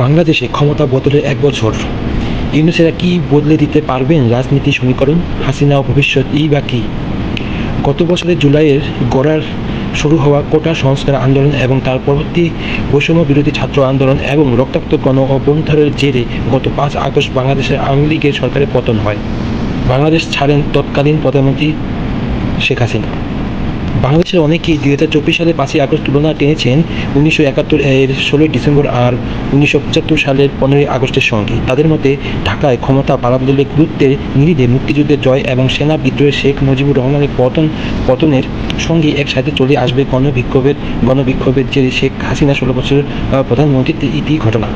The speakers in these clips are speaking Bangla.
বাংলাদেশে ক্ষমতা বদলের ১ বছর। ইউনূসেরা কি বদলে দিতে পারবেন রাজনীতির সমীকরণ? হাসিনা ও ভবিষ্যৎই বা কী? গত বছরের জুলাইয়ের গড়ার শুরু হওয়া কোটা সংস্কার আন্দোলন এবং তার পরবর্তী বৈষম্য বিরোধী ছাত্র আন্দোলন এবং রক্তাক্ত গণ অভ্যুত্থানের জেরে গত ৫ আগস্ট বাংলাদেশের আওয়ামী লীগের সরকারের পতন হয়। বাংলাদেশ ছাড়েন তৎকালীন প্রধানমন্ত্রী শেখ হাসিনা। বাংলাদেশের অনেকেই ২০২৪ সালের ৫ই আগস্ট তুলনা টেনেছেন ১৯৭১ এর ১৬ই ডিসেম্বর আর ১৯৭৫ সালের ১৫ই আগস্টের সঙ্গে। তাদের মতে ঢাকায় ক্ষমতা পালাবদলের গুরুত্বের নিরিখে মুক্তিযুদ্ধের জয় এবং সেনা বিদ্রোহের শেখ মুজিবুর রহমানের পতনের সঙ্গে একসাথে চলে আসবে গণবিক্ষোভের জেরে শেখ হাসিনা ১৬ বছরের প্রধানমন্ত্রীর ইতি ঘটনা।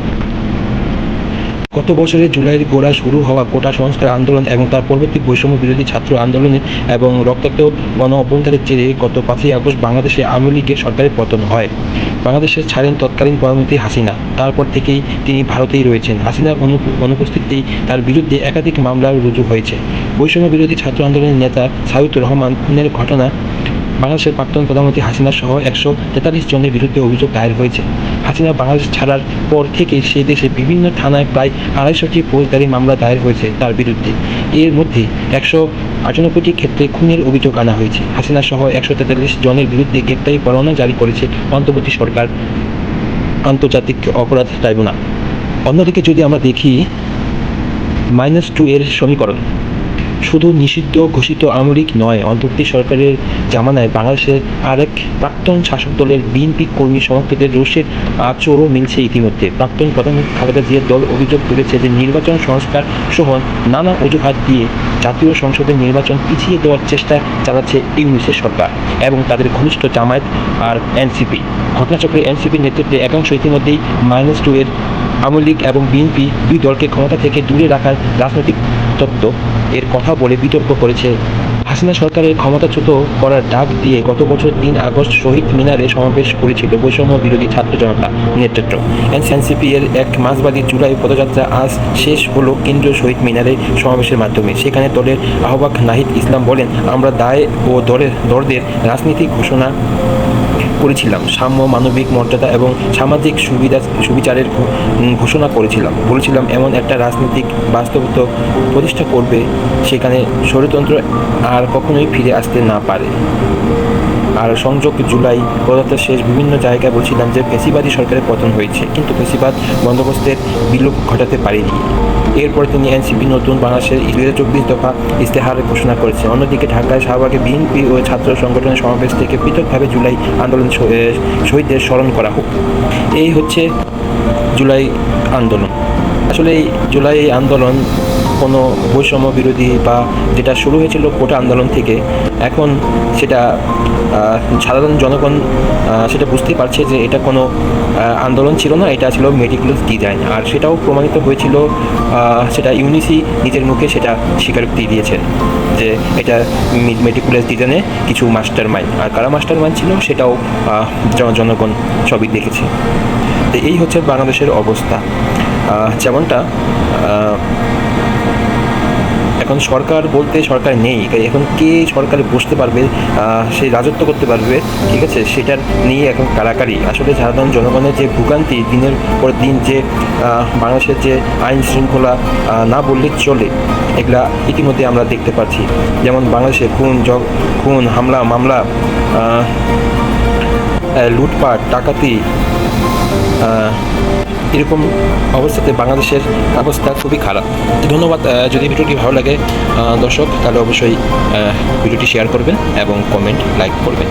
গত বছরের জুলাইয়ের গোড়া শুরু হওয়া কোটা সংস্কার আন্দোলন এবং তার পরবর্তী বৈষম্য বিরোধী ছাত্র আন্দোলনের এবং রক্তাক্ত গণ অভ্যুত্থানের জেরে গত ৫ই আগস্ট বাংলাদেশে আওয়ামী লীগের সরকারের পতন হয়। বাংলাদেশের ছাড়েন তৎকালীন প্রধানমন্ত্রী হাসিনা। তারপর থেকেই তিনি ভারতেই রয়েছেন। হাসিনার অনুপস্থিতিতেই তার বিরুদ্ধে একাধিক মামলা রুজু হয়েছে। বৈষম্য বিরোধী ছাত্র আন্দোলনের নেতা সাইদুর রহমান খুনের ঘটনা বাংলাদেশের প্রাক্তন প্রধানমন্ত্রী হাসিনা সহ ১৪৩ জনের বিরুদ্ধে অভিযোগ দায়ের হয়েছে। হাসিনা বাংলাদেশ ছাড়ার পর থেকে সে দেশে বিভিন্ন থানায় প্রায় ২৫০টি ফৌজদারি মামলা দায়ের হয়েছে তার বিরুদ্ধে। এর মধ্যে ১৯৮টি ক্ষেত্রে খুনের অভিযোগ আনা হয়েছে। হাসিনা সহ ১৪৩ জনের বিরুদ্ধে গ্রেপ্তারি পরোয়ানা জারি করেছে অন্তর্বর্তী সরকার আন্তর্জাতিক অপরাধ ট্রাইব্যুনাল। অন্যদিকে যদি আমরা দেখি -2 এর সমীকরণ, শুধু নিষিদ্ধ ঘোষিত আওয়ামী লীগ নয়, অন্তর্বর্তী সরকারের জামানায় বাংলাদেশের আরেক প্রাক্তন শাসক দলের বিএনপি কর্মী সমর্থকদের রোষের আঁচড়ও মিলছে ইতিমধ্যে। প্রাক্তন প্রধানমন্ত্রী খালেদা জিয়ার দল অভিযোগ তুলেছে যে নির্বাচন সংস্কার সহ নানা অজুহাত দিয়ে জাতীয় সংসদের নির্বাচন পিছিয়ে দেওয়ার চেষ্টা চালাচ্ছে ইউনূসের সরকার এবং তাদের ঘনিষ্ঠ জামায়াত আর এনসিপি। ঘটনাচক্রে এনসিপির নেতৃত্বে একাংশ ইতিমধ্যেই -2 এর আওয়ামী লীগ এবং বিএনপি দুই দলকে ক্ষমতা থেকে দূরে রাখার রাজনৈতিক তত্ত্ব এর কথা বলে বিতর্ক করেছে। হাসিনা সরকারের ক্ষমতাচ্যুত করার ডাক দিয়ে গত বছর ৩ আগস্ট শহীদ মিনারে সমাবেশ করেছিল বৈষম্য বিরোধী ছাত্র জনতা নেতৃত্ব। এনসিপি এর এক মাসব্যাপী জুলাই পদযাত্রা আজ শেষ হলো কেন্দ্রীয় শহীদ মিনারে সমাবেশের মাধ্যমে। সেখানে দলের আহ্বায়ক নাহিদ ইসলাম বলেন, আমরা দায় ও দরদের রাজনীতি ঘোষণা করেছিলাম, সাম্য, মানবিক মর্যাদা এবং সামাজিক সুবিচারের ঘোষণা বলেছিলাম এমন একটা রাজনৈতিক বাস্তবতা প্রতিষ্ঠা করবে সেখানে স্বৈরতন্ত্র আর কখনোই ফিরে আসতে না পারে। আর সংযোগ জুলাই পদযাত্রার শেষ বিভিন্ন জায়গায় বলছিলাম যে ফ্যাসিবাদী সরকারের পতন হয়েছে, কিন্তু ফ্যাসিবাদ বন্দোবস্তের বিলোপ ঘটাতে পারেনি। এরপর তিনি এনসিপি নতুন বাংলাদেশের ২০২৪ দফা ইশতেহার ঘোষণা করেছে। অন্যদিকে ঢাকায় শাহবাগে বিএনপি ও ছাত্র সংগঠনের সমাবেশ থেকে পৃথকভাবে জুলাই আন্দোলন শহীদদের স্মরণ করা হোক। এই হচ্ছে জুলাই আন্দোলন। আসলে এই জুলাই আন্দোলন কোনো বৈষম্য বিরোধী বা যেটা শুরু হয়েছিল কোটা আন্দোলন থেকে, এখন সেটা সাধারণ জনগণ সেটা বুঝতেই পারছে যে এটা কোনো আন্দোলন ছিল না, এটা ছিল মেটিকুলাস ডিজাইন। আর সেটাও প্রমাণিত হয়েছিল, সেটা ইউনিসি নিজের মুখে সেটা স্বীকারোক্তি দিয়েছেন যে এটা মেটিকুলাস ডিজাইনে কিছু মাস্টার মাইন্ড। আর কারা মাস্টার মাইন্ড ছিল সেটাও জনগণ সবই দেখেছে। তো এই হচ্ছে বাংলাদেশের অবস্থা। যেমনটা এখন সরকার বলতে সরকার নেই, এখন কে সরকারে বসতে পারবে, সেই রাজত্ব করতে পারবে, ঠিক আছে, সেটার নিয়ে এখন কারাকারি। আসলে সাধারণ জনগণের যে ভোগান্তি, দিনের পর দিন যে বাংলাদেশের যে আইন শৃঙ্খলা না বললে চলে, এগুলা ইতিমধ্যে আমরা দেখতে পাচ্ছি। যেমন বাংলাদেশে খুন, হামলা, মামলা, লুটপাট, ডাকাতি, এরকম অবস্থাতে বাংলাদেশের অবস্থা খুবই খারাপ। ধন্যবাদ। যদি ভিডিওটি ভালো লাগে দর্শক, তাহলে অবশ্যই ভিডিওটি শেয়ার করবেন এবং কমেন্ট, লাইক করবেন।